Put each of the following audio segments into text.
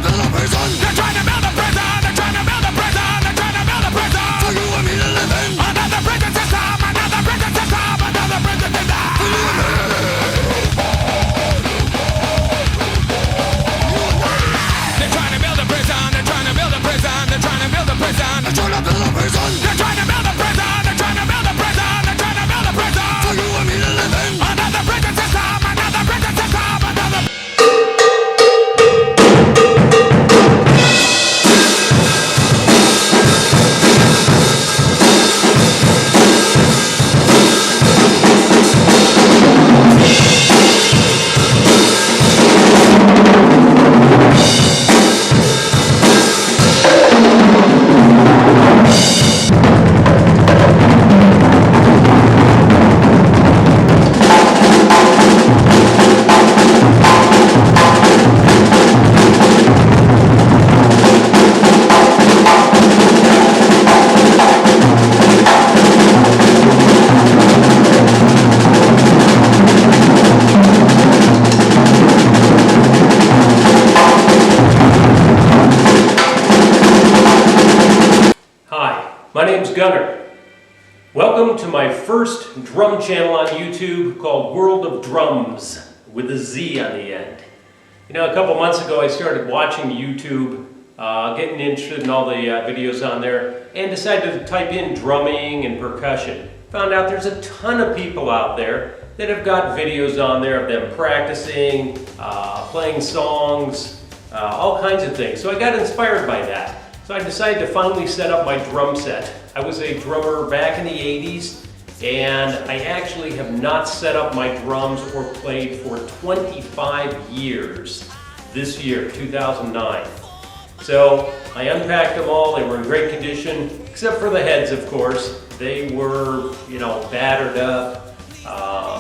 build a prison. They're trying to build a prison. They're trying to build a prison. They're trying to build a prison. For you and me to live in. Another prison system. Another prison system. Another prison system. For you and me. They're trying to build a prison. They're trying to build a prison. They're trying to build a prison. They're trying to build a prison. They're trying to build a prison. They're trying to build a prison. They're trying to build a prison. For you and me to live in. Another prison system. Another prison system. Another. My name's Gunner. Welcome to my first drum channel on YouTube called World of Drumz with a Z on the end. You know, a couple months ago I started watching YouTube, getting interested in all the videos on there, and decided to type in drumming and percussion. Found out there's a ton of people out there that have got videos on there of them practicing, playing songs, all kinds of things. So I got inspired by that. So I decided to finally set up my drum set. I was a drummer back in the 80s, and I actually have not set up my drums or played for 25 years this year, 2009. So I unpacked them all. They were in great condition, except for the heads, of course. They were, you know, battered up.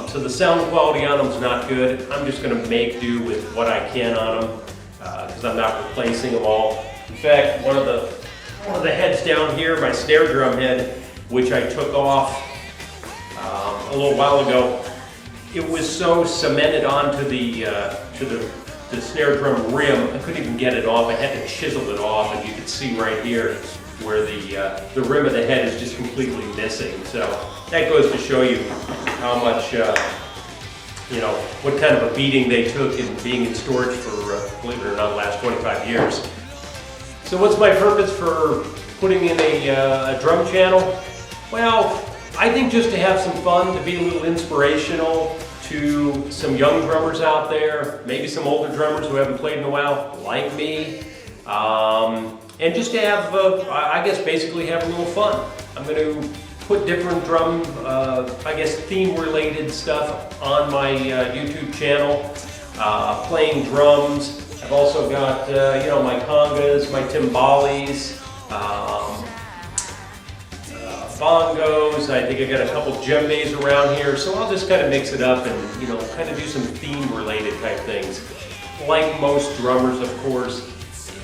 So the sound quality on them is not good. I'm just going to make do with what I can on them because I'm not replacing them all. In fact, one of the heads down here, my snare drum head, which I took off a little while ago, it was so cemented onto the snare drum rim, I couldn't even get it off. I had to chisel it off, and you can see right here where the rim of the head is just completely missing. So that goes to show you how much, you know, what kind of a beating they took in being in storage for, believe it or not, the last 25 years. So what's my purpose for putting in a drum channel? Well, I think just to have some fun, to be a little inspirational to some young drummers out there, maybe some older drummers who haven't played in a while, like me, and just to have, I guess, basically have a little fun. I'm going to put different drum, I guess, theme-related stuff on my YouTube channel, playing drums. I've also got, you know, my congas, my timbales, bongos. I think I got a couple djembes around here, so I'll just kind of mix it up and, you know, kind of do some theme-related type things. Like most drummers, of course,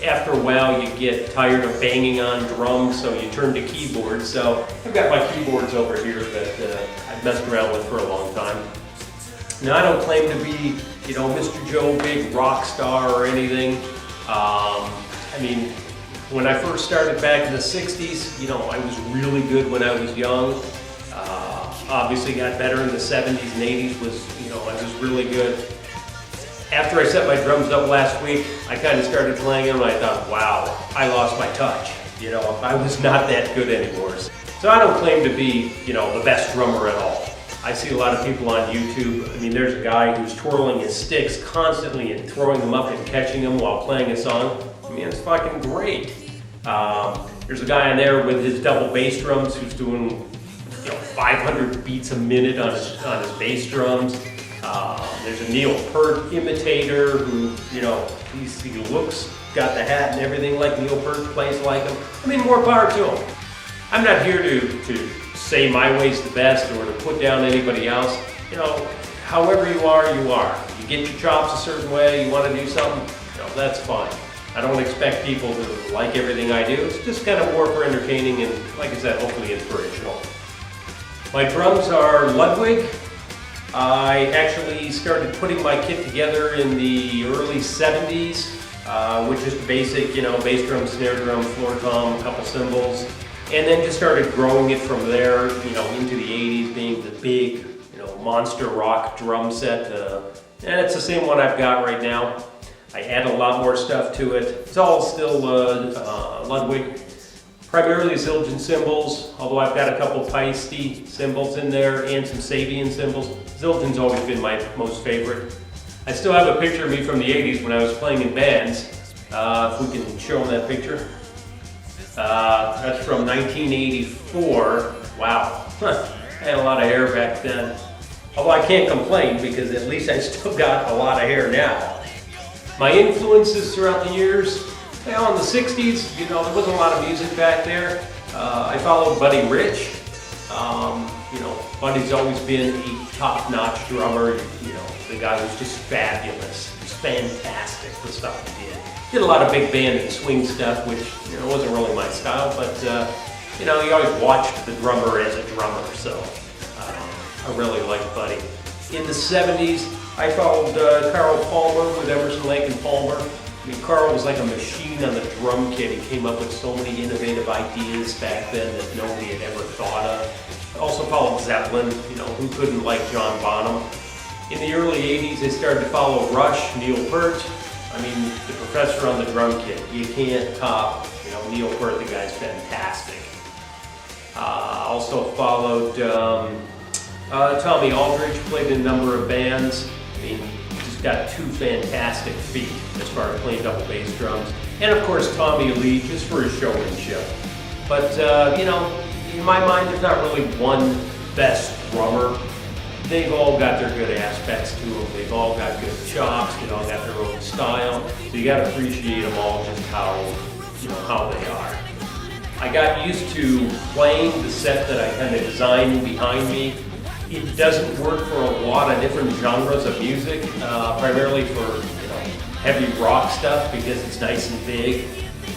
after a while you get tired of banging on drums, so you turn to keyboards. So I've got my keyboards over here that I've messed around with for a long time. Now, I don't claim to be, you know, Mr. Joe Big rock star or anything. I mean, when I first started back in the 60s, you know, I was really good when I was young. Obviously got better in the 70s and 80s, you know, I was really good. After I set my drums up last week, I kind of started playing them and I thought, wow, I lost my touch. You know, I was not that good anymore. So I don't claim to be, you know, the best drummer at all. I see a lot of people on YouTube. I mean, there's a guy who's twirling his sticks constantly and throwing them up and catching them while playing a song. I mean, it's fucking great. There's a guy in there with his double bass drums who's doing, you know, 500 beats a minute on his bass drums. There's a Neil Peart imitator who, you know, he looks, got the hat and everything like Neil Peart, plays like him. I mean, more power to him. I'm not here to say my way's the best or to put down anybody else. You know, however you are, you are. You get your chops a certain way, you want to do something, you know, that's fine. I don't expect people to like everything I do. It's just kind of more for entertaining and, like I said, hopefully inspirational. My drums are Ludwig. I actually started putting my kit together in the early 70s. which is basic, bass drum, snare drum, floor tom, a couple cymbals, and then just started growing it from there, into the 80s, being the big, monster rock drum set, and it's the same one I've got right now. I add a lot more stuff to it. It's all still Ludwig, primarily Zildjian cymbals, although I've got a couple Paiste cymbals in there and some Sabian cymbals. Zildjian's always been my most favorite. I still have a picture of me from the 80s when I was playing in bands. If we can show them that picture. That's from 1984. Wow, I had a lot of hair back then. Although I can't complain because at least I still got a lot of hair now. My influences throughout the years, in the 60s, there wasn't a lot of music back there. I followed Buddy Rich. Buddy's always been a top-notch drummer. The guy was just fabulous. It was fantastic, the stuff he did. Did a lot of big band and swing stuff, which wasn't really my style, but he always watched the drummer as a drummer, so I really liked Buddy. In the 70s, I followed Carl Palmer with Emerson, Lake and Palmer. Carl was like a machine on the drum kit. He came up with so many innovative ideas back then that nobody had ever thought of. I also followed Zeppelin, who couldn't like John Bonham. In the early 80s, I started to follow Rush, Neil Peart. The professor on the drum kit. You can't top, Neil Peart, the guy's fantastic. Also followed Tommy Aldridge, played in a number of bands. He's just got two fantastic feet as far as playing double bass drums. And of course, Tommy Lee, just for his showmanship. But, in my mind, there's not really one best drummer. They've all got their good aspects to them. They've all got good chops. They all got their own style. So you got to appreciate them all just how they are. I got used to playing the set that I kind of designed behind me. It doesn't work for a lot of different genres of music, primarily for heavy rock stuff because it's nice and big.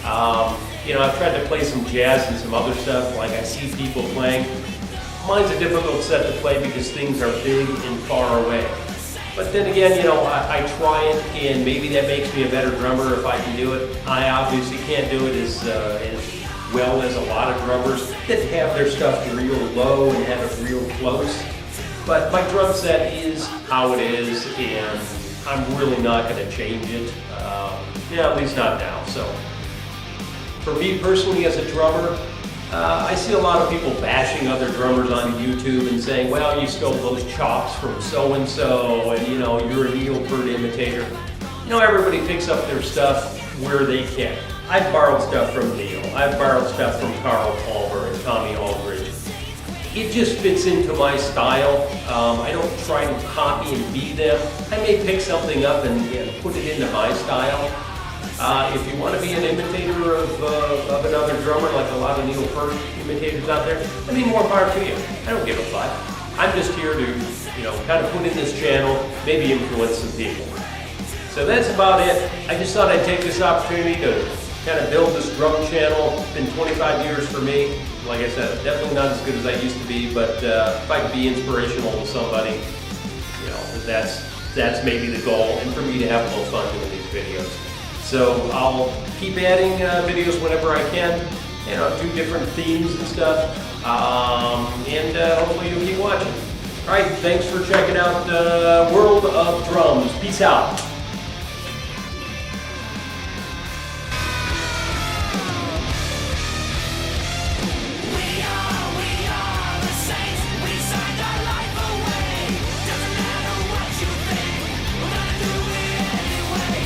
I've tried to play some jazz and some other stuff like I see people playing. Mine's a difficult set to play because things are big and far away. But then again, I try it, and maybe that makes me a better drummer if I can do it. I obviously can't do it as well as a lot of drummers that have their stuff real low and have it real close. But my drum set is how it is, and I'm really not going to change it. At least not now. So, for me personally as a drummer, I see a lot of people bashing other drummers on YouTube and saying, well, you stole those chops from so-and-so, and you're a Neil Peart imitator. Everybody picks up their stuff where they can. I've borrowed stuff from Neil. I've borrowed stuff from Carl Palmer and Tommy Aldridge. It just fits into my style. I don't try to copy and be them. I may pick something up and put it into my style. If you want to be an imitator of another drummer, like a lot of Neil Peart imitators out there, more power to you. I don't give a fuck. I'm just here to, kind of put in this channel, maybe influence some people. So that's about it. I just thought I'd take this opportunity to kind of build this drum channel. It's been 25 years for me. Like I said, definitely not as good as I used to be, but if I can be inspirational to somebody, that's maybe the goal, and for me to have a little fun doing these videos. So I'll keep adding videos whenever I can, do different themes and stuff, and hopefully you'll keep watching. All right, thanks for checking out World of Drums. Peace out.